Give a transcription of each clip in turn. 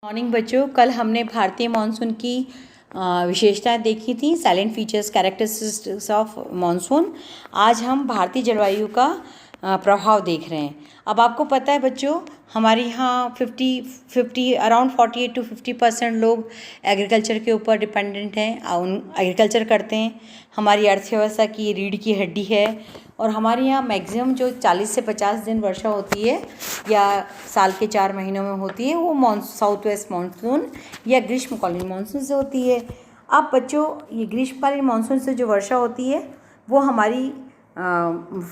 Morning बच्चों, कल हमने भारतीय मानसून की विशेषताएं देखी थी, salient features characteristics of monsoon. आज हम भारतीय जलवायु का प्रभाव देख रहे हैं। अब आपको पता है बच्चों, हमारे यहाँ 50 अराउंड 48 to 50% लोग एग्रीकल्चर के ऊपर डिपेंडेंट हैं, एग्रीकल्चर करते हैं। हमारी अर्थव्यवस्था की रीढ़ की हड्डी है और हमारे यहाँ मैक्सिमम जो 40 से 50 दिन वर्षा होती है या साल के 4 महीनों में होती है, वो साउथ वेस्ट मानसून या ग्रीष्मकालीन मानसून से होती है। अब बच्चों, ये ग्रीष्मकालीन मानसून से जो वर्षा होती है वो हमारी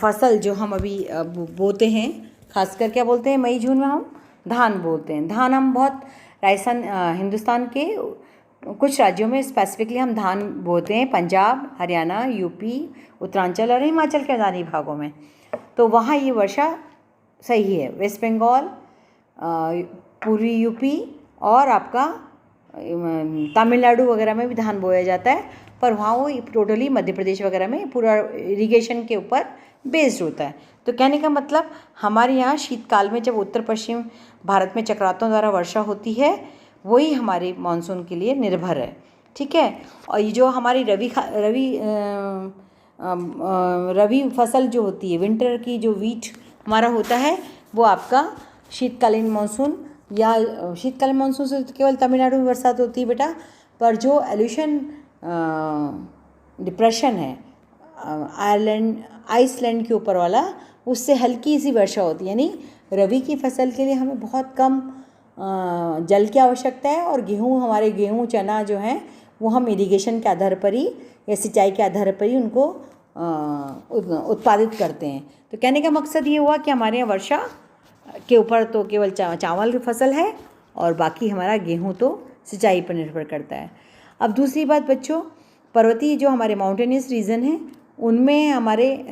फसल जो हम अभी बोते हैं, खासकर क्या बोलते हैं, मई जून में हम धान बोते हैं। धान हम बहुत राजस्थान हिंदुस्तान के कुछ राज्यों में स्पेसिफिकली हम धान बोते हैं, पंजाब, हरियाणा, यूपी, उत्तरांचल और हिमाचल के मैदानी भागों में। तो वहाँ ये वर्षा सही है। वेस्ट बंगाल, पूर्वी यूपी और आपका तमिलनाडु वगैरह में भी धान बोया जाता है, पर वहाँ वो टोटली मध्य प्रदेश वगैरह में पूरा इरिगेशन के ऊपर बेस्ड होता है। तो कहने का मतलब, हमारे यहाँ शीतकाल में जब उत्तर पश्चिम भारत में चक्रवातों द्वारा वर्षा होती है, वही हमारे मानसून के लिए निर्भर है। ठीक है। और ये जो हमारी रवि फसल जो होती है, विंटर की जो वीट हमारा होता है, वो आपका शीतकालीन मानसून या शीतकालीन मानसून से केवल तमिलनाडु में बरसात होती है बेटा, पर जो एल्यूशन डिप्रेशन है आइसलैंड के ऊपर वाला, उससे हल्की सी वर्षा होती है। यानी रबी की फसल के लिए हमें बहुत कम जल की आवश्यकता है और गेहूँ चना जो हैं वो हम इरिगेशन के आधार पर ही या सिंचाई के आधार पर ही उनको उत्पादित करते हैं। तो कहने का मकसद ये हुआ कि हमारे यहाँ वर्षा के ऊपर तो केवल चावल की फसल है और बाकी हमारा गेहूँ तो सिंचाई पर निर्भर करता है। अब दूसरी बात बच्चों, पर्वतीय जो हमारे माउंटेनियस रीजन हैं, उनमें हमारे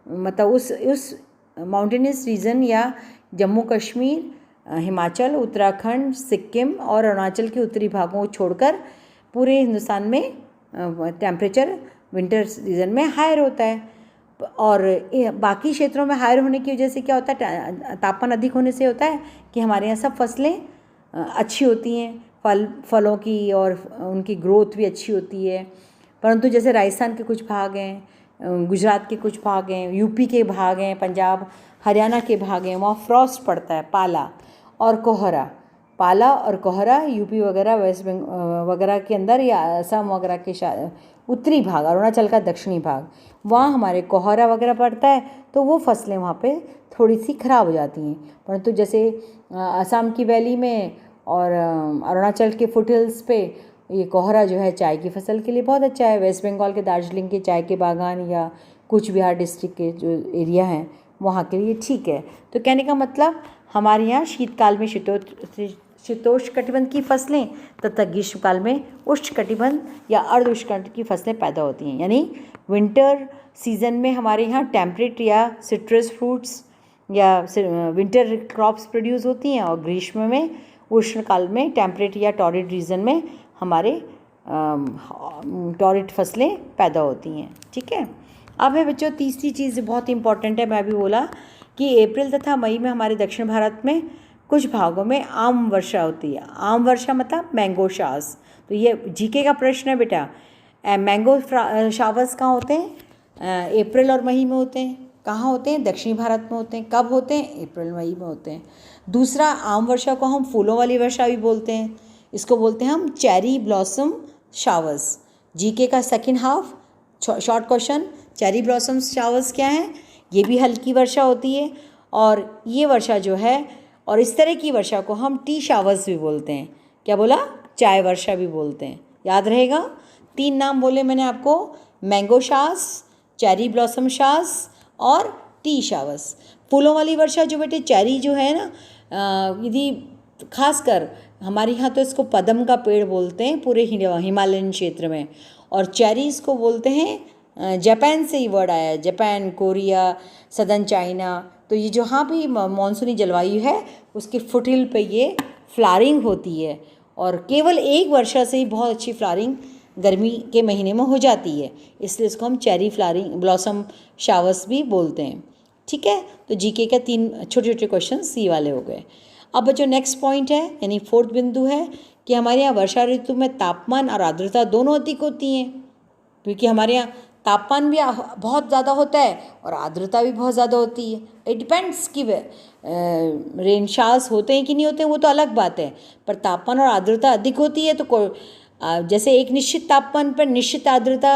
मतलब उस माउंटेनियस रीजन या जम्मू कश्मीर, हिमाचल, उत्तराखंड, सिक्किम और अरुणाचल के उत्तरी भागों को छोड़कर पूरे हिंदुस्तान में टेम्परेचर विंटर सीजन में हायर होता है। और बाकी क्षेत्रों में हायर होने की वजह से क्या होता है, तापमान अधिक होने से होता है कि हमारे यहाँ सब फसलें अच्छी होती हैं, फलों की और उनकी ग्रोथ भी अच्छी होती है। परंतु जैसे राजस्थान के कुछ भाग हैं, गुजरात के कुछ भाग हैं, यूपी के भाग हैं, पंजाब हरियाणा के भाग हैं, वहाँ फ्रॉस्ट पड़ता है, पाला और कोहरा यूपी वगैरह, वेस्ट बंगाल वगैरह के अंदर या असम वगैरह के उत्तरी भाग, अरुणाचल का दक्षिणी भाग, वहाँ हमारे कोहरा वगैरह पड़ता है, तो वो फसलें वहाँ पे थोड़ी सी ख़राब हो जाती हैं। परंतु जैसे असम की वैली में और अरुणाचल के फुटहिल्स पे ये कोहरा जो है चाय की फसल के लिए बहुत अच्छा है। वेस्ट बंगाल के दार्जिलिंग के चाय के बागान या कूच बिहार डिस्ट्रिक्ट के जो एरिया हैं, वहाँ के लिए ठीक है। तो कहने का मतलब, हमारे यहाँ शीतकाल में शीतोष्णकटिबंध की फसलें तथा ग्रीष्मकाल में उष्णकटिबंध या अर्ध उष्णकटिबंध की फसलें पैदा होती हैं। यानी विंटर सीजन में हमारे यहाँ टेम्परेट या सिट्रस फ्रूट्स या विंटर क्रॉप्स प्रोड्यूस होती हैं, और ग्रीष्म में उष्णकाल में टेम्परेट या टॉरिड रीजन में हमारे टॉरिड फसलें पैदा होती हैं। ठीक है। अब है बच्चों तीसरी चीज़ बहुत इंपॉर्टेंट है, मैं अभी बोला कि अप्रैल तथा मई में हमारे दक्षिण भारत में कुछ भागों में आम वर्षा होती है। आम वर्षा मतलब मैंगो शावर्स। तो ये जीके का प्रश्न है बेटा, मैंगो शावर्स कहाँ होते हैं? अप्रैल और मई में होते हैं। कहाँ होते हैं? दक्षिणी भारत में होते हैं। कब होते हैं? अप्रैल मई में होते हैं। दूसरा, आम वर्षा को हम फूलों वाली वर्षा भी बोलते हैं, इसको बोलते हैं हम चेरी ब्लॉसम शावर्स। जीके का second half short question, cherry blossom showers क्या है? ये भी हल्की वर्षा होती है, और ये वर्षा जो है, और इस तरह की वर्षा को हम टी शावर्स भी बोलते हैं। क्या बोला? चाय वर्षा भी बोलते हैं। याद रहेगा, 3 नाम बोले मैंने आपको, mango showers, cherry blossom showers और टी शावर्स। फूलों वाली वर्षा जो बेटे चेरी जो है ना, यदि खासकर हमारे यहाँ तो इसको पदम का पेड़ बोलते हैं पूरे हिमालयन क्षेत्र में, और चेरीज़ को बोलते हैं, जापान से ही वर्ड आया है, जापान, कोरिया, सदर्न चाइना। तो ये जहाँ भी मानसूनी जलवायु है उसके फुटहिल पे ये फ्लावरिंग होती है, और केवल एक वर्षा से ही बहुत अच्छी फ्लावरिंग गर्मी के महीने में हो जाती है, इसलिए इसको हम चेरी फ्लावरिंग ब्लॉसम शावर्स भी बोलते हैं। ठीक है। तो जीके के 3 छोटे छोटे क्वेश्चन सी वाले हो गए। अब बच्चों नेक्स्ट पॉइंट है, यानी फोर्थ बिंदु है कि हमारे यहाँ वर्षा ऋतु में तापमान और आर्द्रता दोनों अधिक होती हैं, क्योंकि हमारे यहाँ तापमान भी बहुत ज़्यादा होता है और आर्द्रता भी बहुत ज़्यादा होती है। इट डिपेंड्स कि रेन शावर्स होते हैं कि नहीं होते हैं, वो तो अलग बात है, पर तापमान और आर्द्रता अधिक होती है तो जैसे एक निश्चित तापमान पर निश्चित आर्द्रता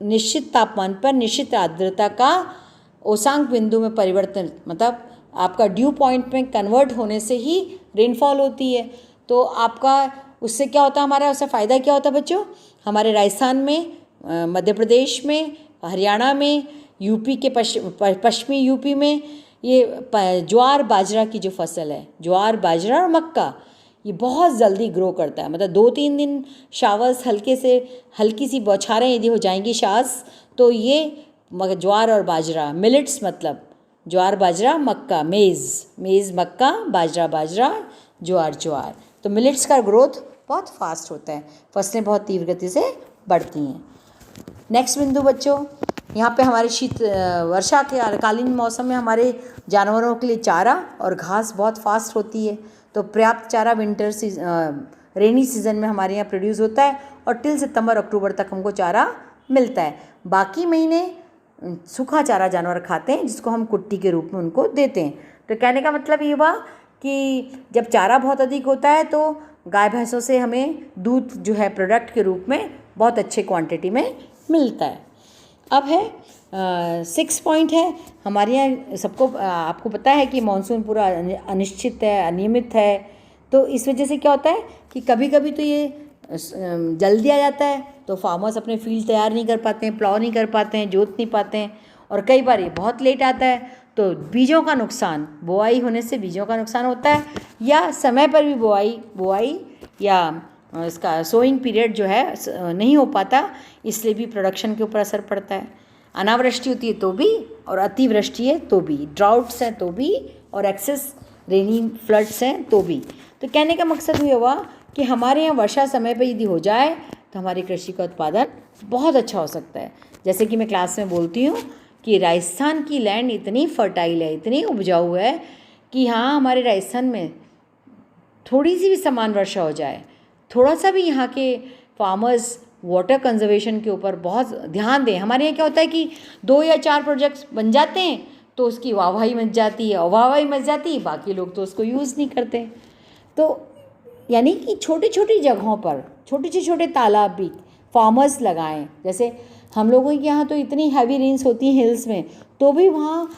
निश्चित तापमान पर निश्चित आर्द्रता का औसांक बिंदु में परिवर्तन, मतलब आपका ड्यू पॉइंट में कन्वर्ट होने से ही रेनफॉल होती है। तो आपका उससे क्या होता है, हमारा उससे फ़ायदा क्या होता है बच्चों, हमारे राजस्थान में, मध्य प्रदेश में, हरियाणा में, यूपी के पश्चिमी यूपी में ये ज्वार बाजरा की जो फसल है, ज्वार बाजरा और मक्का, ये बहुत जल्दी ग्रो करता है। मतलब 2-3 दिन शावर्स हल्की सी बौछारें यदि हो जाएंगी शावर्स, तो ये ज्वार और बाजरा, मिलेट्स मतलब ज्वार बाजरा मक्का, मेज़ मक्का, बाजरा ज्वार, तो मिलेट्स का ग्रोथ बहुत फास्ट होता है, फसलें बहुत तीव्र गति से बढ़ती हैं। नेक्स्ट बिंदु बच्चों, यहाँ पे हमारे वर्षा के कालीन मौसम में हमारे जानवरों के लिए चारा और घास बहुत फास्ट होती है, तो पर्याप्त चारा रेनी सीजन में हमारे यहाँ प्रोड्यूस होता है और टिल सितंबर अक्टूबर तक हमको चारा मिलता है। बाकी महीने सूखा चारा जानवर खाते हैं, जिसको हम कुट्टी के रूप में उनको देते हैं। तो कहने का मतलब ये हुआ कि जब चारा बहुत अधिक होता है तो गाय भैंसों से हमें दूध जो है प्रोडक्ट के रूप में बहुत अच्छे क्वांटिटी में मिलता है। अब है 6 पॉइंट है हमारे यहाँ, सबको आपको पता है कि मानसून पूरा अनिश्चित है, अनियमित है, तो इस वजह से क्या होता है कि कभी कभी तो ये जल्दी आ जाता है, तो फार्मर्स अपने फील्ड तैयार नहीं कर पाते हैं, प्लाव नहीं कर पाते हैं, जोत नहीं पाते हैं, और कई बार ये बहुत लेट आता है, तो बीजों का नुकसान, बुआई होने से बीजों का नुकसान होता है, या समय पर भी बुआई या इसका सोइंग पीरियड जो है नहीं हो पाता, इसलिए भी प्रोडक्शन के ऊपर असर पड़ता है। अनावृष्टि होती है तो भी, और अतिवृष्टि है तो भी, ड्राउट्स हैं तो भी, और एक्सेस रेनी फ्लड्स हैं तो भी। तो कहने का मकसद ये हुआ कि हमारे यहाँ वर्षा समय पर यदि हो जाए तो हमारी कृषि का उत्पादन बहुत अच्छा हो सकता है। जैसे कि मैं क्लास में बोलती हूँ कि राजस्थान की लैंड इतनी फर्टाइल है, इतनी उपजाऊ है कि हाँ, हमारे राजस्थान में थोड़ी सी भी समान वर्षा हो जाए, थोड़ा सा भी यहाँ के फार्मर्स वाटर कंजर्वेशन के ऊपर बहुत ध्यान दें। हमारे यहाँ क्या होता है कि 2 या 4 प्रोजेक्ट्स बन जाते हैं तो उसकी वाहवाही मच जाती है, वाहवाही मच जाती है, बाकी लोग तो उसको यूज़ नहीं करते। तो यानी कि छोटी छोटी जगहों पर छोटे से छोटे तालाब भी फार्मर्स लगाएं। जैसे हम लोगों के यहाँ तो इतनी हैवी रेन्स होती हैं हिल्स में, तो भी वहाँ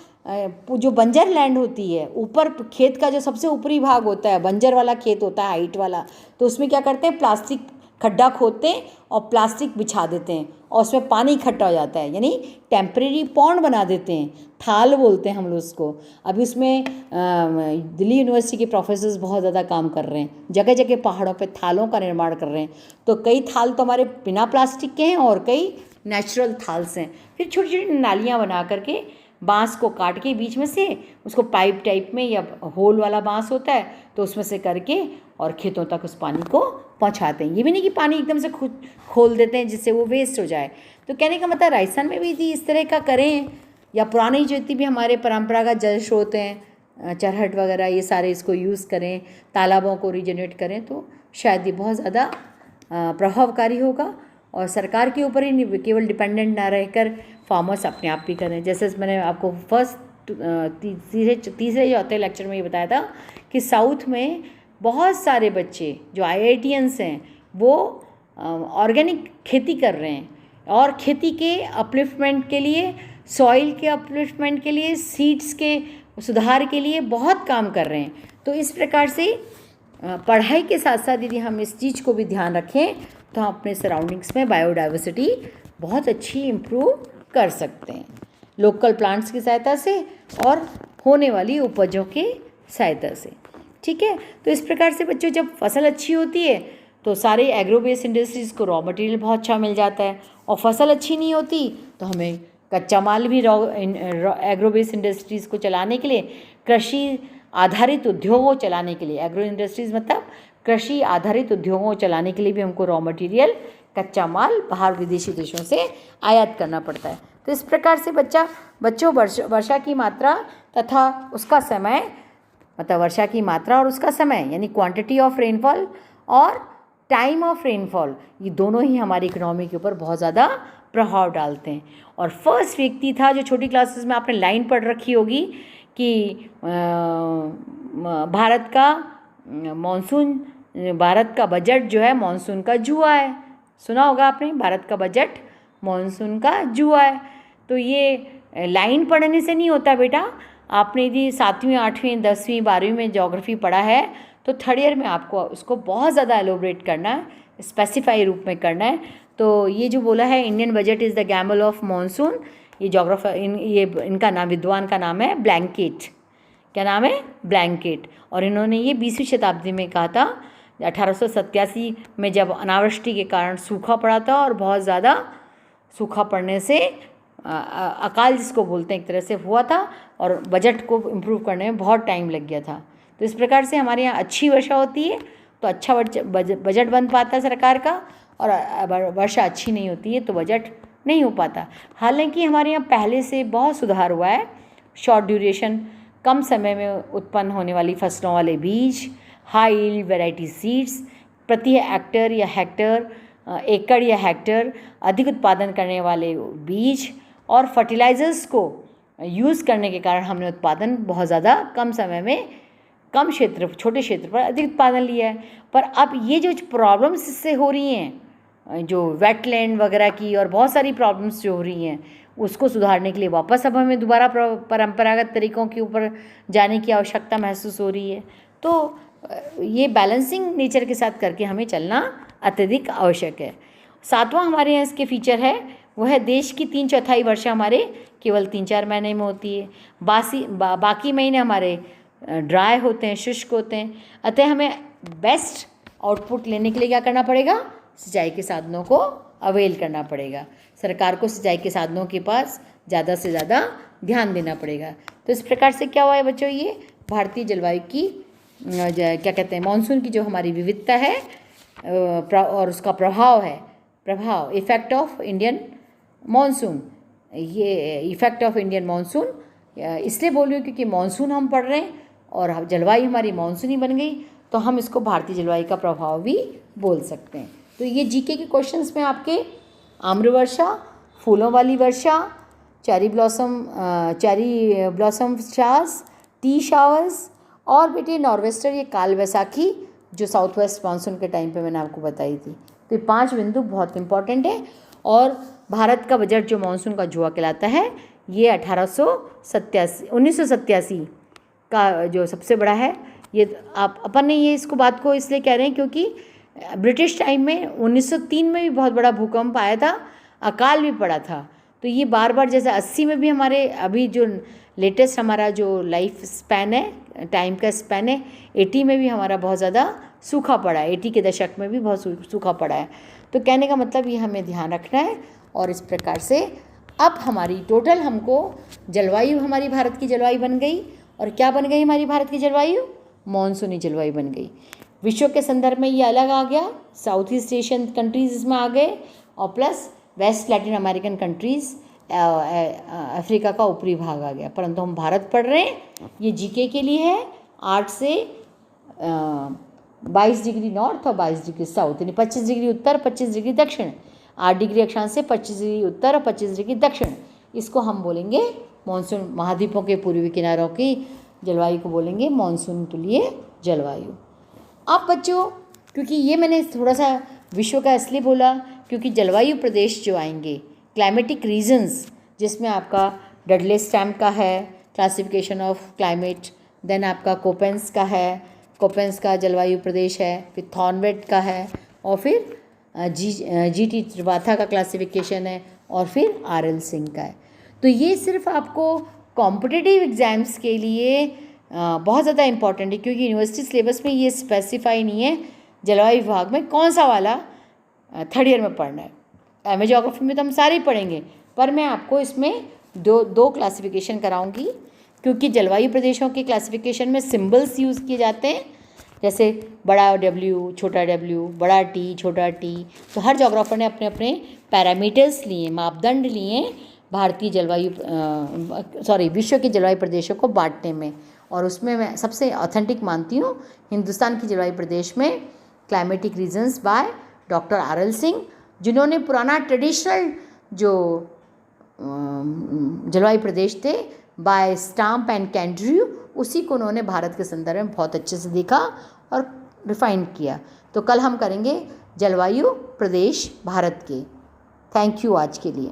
जो बंजर लैंड होती है, ऊपर खेत का जो सबसे ऊपरी भाग होता है, बंजर वाला खेत होता है, हाइट वाला, तो उसमें क्या करते हैं, प्लास्टिक खड्डा खोदते हैं और प्लास्टिक बिछा देते हैं और उसमें पानी इकट्ठा हो जाता है, यानी टेम्परेरी पॉन्ड बना देते हैं, थाल बोलते हैं हम लोग उसको। अभी उसमें दिल्ली यूनिवर्सिटी के प्रोफेसर्स बहुत ज़्यादा काम कर रहे हैं, जगह जगह पहाड़ों पे थालों का निर्माण कर रहे हैं। तो कई थाल तो हमारे बिना प्लास्टिक के हैं और कई नेचुरल थाल्स हैं। फिर छोटी छोटी नालियाँ बना करके बांस को काट के बीच में से उसको पाइप टाइप में, या होल वाला बांस होता है तो उसमें से करके और खेतों तक उस पानी को पहुंचाते हैं। ये भी नहीं कि पानी एकदम से खुद खोल देते हैं जिससे वो वेस्ट हो जाए। तो कहने का मतलब राजस्थान में भी यदि इस तरह का करें, या पुरानी जितनी भी हमारे परंपरागत जल स्रोत हैं, चरहट वगैरह, ये सारे इसको यूज़ करें, तालाबों को रीजनरेट करें, तो शायद ये बहुत ज़्यादा प्रभावकारी होगा। और सरकार के ऊपर ही केवल डिपेंडेंट ना रहकर फार्मर्स अपने आप भी करें। जैसे मैंने आपको तीसरे चौथे लेक्चर में ये बताया था कि साउथ में बहुत सारे बच्चे जो IITians हैं वो ऑर्गेनिक खेती कर रहे हैं, और खेती के अपलिफ्टमेंट के लिए, सॉइल के अपलिफ्टमेंट के लिए, सीड्स के सुधार के लिए बहुत काम कर रहे हैं। तो इस प्रकार से पढ़ाई के साथ साथ यदि हम इस चीज़ को भी ध्यान रखें तो हम अपने सराउंडिंग्स में बायोडाइवर्सिटी बहुत अच्छी इम्प्रूव कर सकते हैं, लोकल प्लांट्स की सहायता से और होने वाली उपजों की सहायता से। ठीक है, तो इस प्रकार से बच्चों जब फसल अच्छी होती है तो सारे एग्रो बेस्ड इंडस्ट्रीज़ को रॉ मटेरियल बहुत अच्छा मिल जाता है, और फसल अच्छी नहीं होती तो हमें कच्चा माल भी एग्रो बेस्ड इंडस्ट्रीज़ को चलाने के लिए, कृषि आधारित उद्योगों चलाने के लिए, एग्रो इंडस्ट्रीज़ मतलब कृषि आधारित उद्योगों चलाने के लिए भी हमको रॉ मटेरियल, कच्चा माल बाहर विदेशी देशों से आयात करना पड़ता है। तो इस प्रकार से बच्चों वर्षा की मात्रा तथा उसका समय मतलब वर्षा की मात्रा और उसका समय, यानी क्वांटिटी ऑफ रेनफॉल और टाइम ऑफ रेनफॉल, ये दोनों ही हमारी इकोनॉमी के ऊपर बहुत ज़्यादा प्रभाव डालते हैं। और फर्स्ट व्यक्ति था, जो छोटी क्लासेस में आपने लाइन पढ़ रखी होगी कि भारत का बजट जो है मानसून का जुआ है। सुना होगा आपने, भारत का बजट मानसून का जुआ है। तो ये लाइन पढ़ने से नहीं होता बेटा। आपने यदि 7वीं 8वीं 10वीं 12वीं में ज्योग्राफी पढ़ा है तो थर्ड ईयर में आपको उसको बहुत ज़्यादा एलोबरेट करना है, स्पेसिफाई रूप में करना है। तो ये जो बोला है Indian budget is the Gamble of monsoon, ये ज्योग्राफर इनका नाम, विद्वान का नाम है ब्लैंकेट। क्या नाम है? ब्लैंकेट। और इन्होंने ये 20वीं शताब्दी में कहा था, 1887 में, जब अनावृष्टि के कारण सूखा पड़ा था और बहुत ज़्यादा सूखा पड़ने से अकाल जिसको बोलते हैं एक तरह से हुआ था, और बजट को इम्प्रूव करने में बहुत टाइम लग गया था। तो इस प्रकार से हमारे यहाँ अच्छी वर्षा होती है तो अच्छा बजट बन पाता है सरकार का, और वर्षा अच्छी नहीं होती है तो बजट नहीं हो पाता। हालांकि हमारे यहाँ पहले से बहुत सुधार हुआ है। शॉर्ट ड्यूरेशन, कम समय में उत्पन्न होने वाली फसलों वाले बीज, हाई यील्ड वैरायटी सीड्स, प्रति एकड़ या हेक्टर अधिक उत्पादन करने वाले बीज और फर्टिलाइजर्स को यूज़ करने के कारण हमने उत्पादन बहुत ज़्यादा कम समय में, कम क्षेत्र, छोटे क्षेत्र पर अधिक उत्पादन लिया है। पर अब ये जो प्रॉब्लम्स इससे हो रही हैं, जो वेटलैंड वगैरह की और बहुत सारी प्रॉब्लम्स जो हो रही हैं, उसको सुधारने के लिए वापस अब हमें दोबारा परंपरागत तरीक़ों के ऊपर जाने की आवश्यकता महसूस हो रही है। तो ये बैलेंसिंग नेचर के साथ करके हमें चलना अत्यधिक आवश्यक है। 7वां हमारे यहाँ इसके फीचर है, वह है देश की 3/4 वर्षा हमारे केवल 3-4 महीने में होती है। बाकी महीने हमारे ड्राई होते हैं, शुष्क होते हैं। अतः हमें बेस्ट आउटपुट लेने के लिए क्या करना पड़ेगा? सिंचाई के साधनों को अवेल करना पड़ेगा। सरकार को सिंचाई के साधनों के पास ज़्यादा से ज़्यादा ध्यान देना पड़ेगा। तो इस प्रकार से क्या हुआ है बच्चों, ये भारतीय जलवायु की क्या कहते हैं, मानसून की जो हमारी विविधता है और उसका प्रभाव इफ़ेक्ट ऑफ इंडियन मानसून। ये इफ़ेक्ट ऑफ इंडियन मानसून इसलिए बोल रही हूँ क्योंकि मानसून हम पढ़ रहे हैं और जलवायु हमारी मानसूनी बन गई, तो हम इसको भारतीय जलवायु का प्रभाव भी बोल सकते हैं। तो ये जीके के क्वेश्चंस में आपके आम्र वर्षा, फूलों वाली वर्षा, cherry blossom showers, tea showers, और बेटे नॉर्वेस्टर, ये काल वैसाखी जो साउथ वेस्ट मानसून के टाइम पे मैंने आपको बताई थी। तो ये 5 बिंदु बहुत इंपॉर्टेंट है। और भारत का बजट जो मानसून का जुआ कहलाता है, ये 1987 का जो सबसे बड़ा है। ये अपन ने ये इसको बात को इसलिए कह रहे हैं क्योंकि ब्रिटिश टाइम में 1903 में भी बहुत बड़ा भूकंप आया था, अकाल भी पड़ा था। तो ये बार बार, जैसे 80 में भी हमारे अभी जो लेटेस्ट हमारा जो लाइफ स्पैन है, टाइम का स्पैन है, 80 में भी हमारा बहुत ज़्यादा सूखा पड़ा है, 80 के दशक में भी बहुत सूखा पड़ा है। तो कहने का मतलब ये हमें ध्यान रखना है। और इस प्रकार से अब हमारी टोटल हमको जलवायु, हमारी भारत की जलवायु बन गई। और क्या बन गई हमारी भारत की जलवायु? मॉनसूनी जलवायु बन गई। विश्व के संदर्भ में ये अलग आ गया, साउथ ईस्ट एशियन कंट्रीज़ इसमें आ गए, और plus west Latin American countries, Africa का ऊपरी भाग आ गया। परंतु हम भारत पढ़ रहे हैं, ये जीके के लिए है। 8 से 22 डिग्री नॉर्थ और 22 डिग्री साउथ, यानी 25 डिग्री उत्तर, 25 डिग्री दक्षिण, 8 डिग्री अक्षांश से 25 डिग्री उत्तर और 25 डिग्री दक्षिण, इसको हम बोलेंगे मानसून। महाद्वीपों के पूर्वी किनारों की जलवायु को बोलेंगे मानसून तुल्य जलवायु। अब बच्चों, क्योंकि ये मैंने थोड़ा सा विश्व का इसलिए बोला क्योंकि जलवायु प्रदेश जो आएंगे, क्लाइमेटिक रीजन्स, जिसमें आपका डडले स्टैम्प का है क्लासिफिकेशन ऑफ क्लाइमेट, देन आपका कोपेंस का है, कोपेंस का जलवायु प्रदेश है, फिर थॉर्नवेट का है, और फिर जीटी त्रिपाठा का क्लासिफिकेशन है, और फिर आरएल सिंह का है। तो ये सिर्फ आपको कॉम्पिटिटिव एग्ज़ाम्स के लिए बहुत ज़्यादा इंपॉर्टेंट है, क्योंकि यूनिवर्सिटी सिलेबस में ये स्पेसिफाई नहीं है जलवायु विभाग में कौन सा वाला थर्ड ईयर में पढ़ना है। एमए ज्योग्राफी में तो हम सारे ही पढ़ेंगे, पर मैं आपको इसमें दो क्लासिफिकेशन कराऊंगी, क्योंकि जलवायु प्रदेशों के क्लासिफिकेशन में सिंबल्स यूज़ किए जाते हैं, जैसे बड़ा W, छोटा W, बड़ा T, छोटा T। तो हर ज्योग्राफर ने अपने अपने पैरामीटर्स लिए, मापदंड लिए भारतीय विश्व के जलवायु प्रदेशों को बांटने में, और उसमें मैं सबसे ऑथेंटिक मानती हूँ हिंदुस्तान की जलवायु प्रदेश में climatic regions by doctor R L. Singh, जिन्होंने पुराना ट्रेडिशनल जो जलवायु प्रदेश थे बाय स्टाम्प एंड कैंड्रयू, उसी को उन्होंने भारत के संदर्भ में बहुत अच्छे से देखा और रिफाइन किया। तो कल हम करेंगे जलवायु प्रदेश भारत के। थैंक यू आज के लिए।